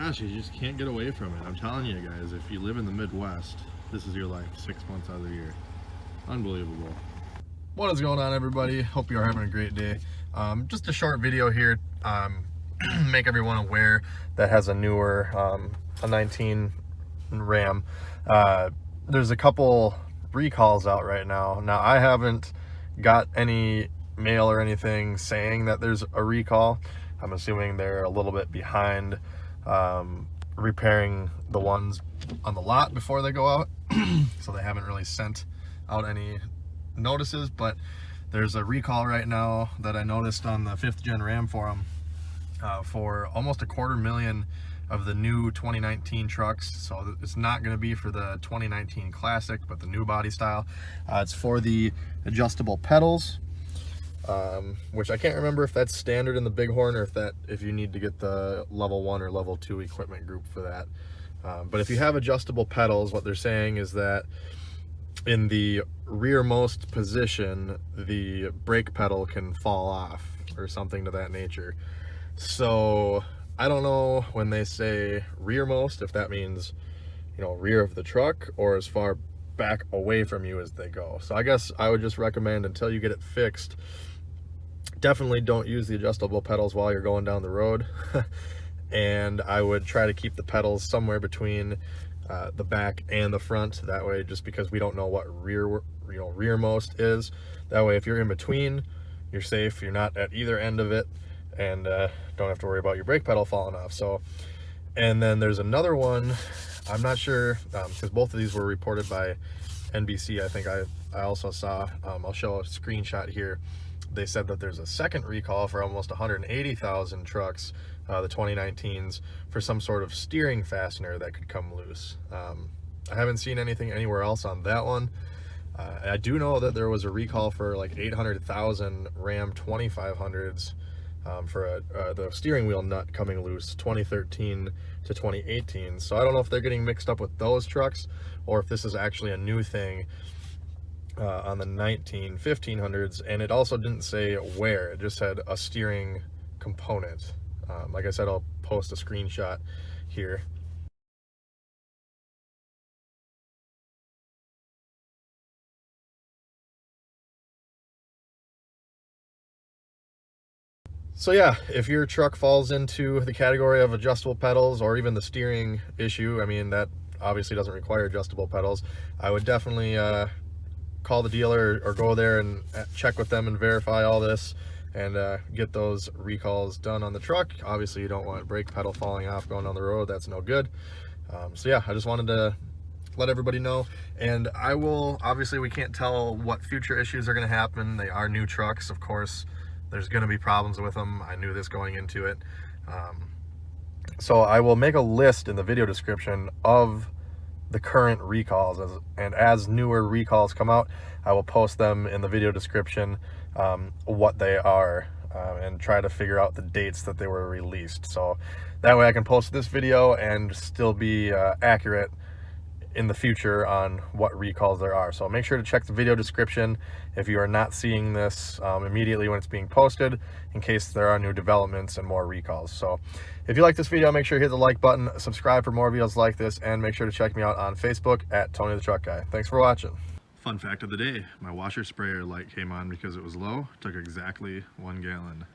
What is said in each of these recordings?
gosh, you just can't get away from it. I'm telling you guys, if you live in the Midwest, this is your life 6 months out of the year. Unbelievable. What is going on, everybody? Hope you are having a great day. Just a short video here, make everyone aware that has a newer a 19 Ram. There's a couple recalls out right now. Now, I haven't got any mail or anything saying that there's a recall. I'm assuming they're a little bit behind repairing the ones on the lot before they go out. So they haven't really sent out any notices, but there's a recall right now that I noticed on the 5th Gen Ram forum for almost 250,000 of the new 2019 trucks. So it's not going to be for the 2019 Classic, but the new body style. It's for the adjustable pedals, which I can't remember if that's standard in the Bighorn or if you need to get the level 1 or level 2 equipment group for that. But if you have adjustable pedals, what they're saying is that in the rearmost position, the brake pedal can fall off or something to that nature. So I don't know when they say rearmost, if that means, you know, rear of the truck or as far back away from you as they go. So I guess I would just recommend, until you get it fixed, definitely don't use the adjustable pedals while you're going down the road. And I would try to keep the pedals somewhere between the back and the front. That way, just because we don't know what rearmost is, that way if you're in between, you're safe. You're not at either end of it, and don't have to worry about your brake pedal falling off. So, and then there's another one, I'm not sure, because both of these were reported by NBC. I think I also saw, I'll show a screenshot here. They said that there's a second recall for almost 180,000 trucks, the 2019s, for some sort of steering fastener that could come loose. I haven't seen anything anywhere else on that one. I do know that there was a recall for like 800,000 Ram 2500s for the steering wheel nut coming loose, 2013 to 2018. So I don't know if they're getting mixed up with those trucks or if this is actually a new thing on the 1500s. And it also didn't say where, it just said a steering component. Like I said, I'll post a screenshot here. So yeah, if your truck falls into the category of adjustable pedals or even the steering issue, I mean, that obviously doesn't require adjustable pedals, I would definitely call the dealer or go there and check with them and verify all this and get those recalls done on the truck. Obviously, you don't want brake pedal falling off going down the road. That's no good. So yeah, I just wanted to let everybody know. And I will, obviously we can't tell what future issues are going to happen. They are new trucks, of course. There's going to be problems with them. I knew this going into it. So I will make a list in the video description of the current recalls, and as newer recalls come out, I will post them in the video description, what they are, and try to figure out the dates that they were released. So that way I can post this video and still be accurate in the future on what recalls there are. So make sure to check the video description if you are not seeing this immediately when it's being posted, in case there are new developments and more recalls. So if you like this video, make sure to hit the like button, subscribe for more videos like this, and make sure to check me out on Facebook at Tony the Truck Guy. Thanks for watching. Fun fact of the day, my washer sprayer light came on because it was low. Took exactly 1 gallon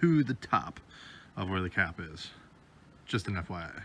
to the top of where the cap is. Just an FYI.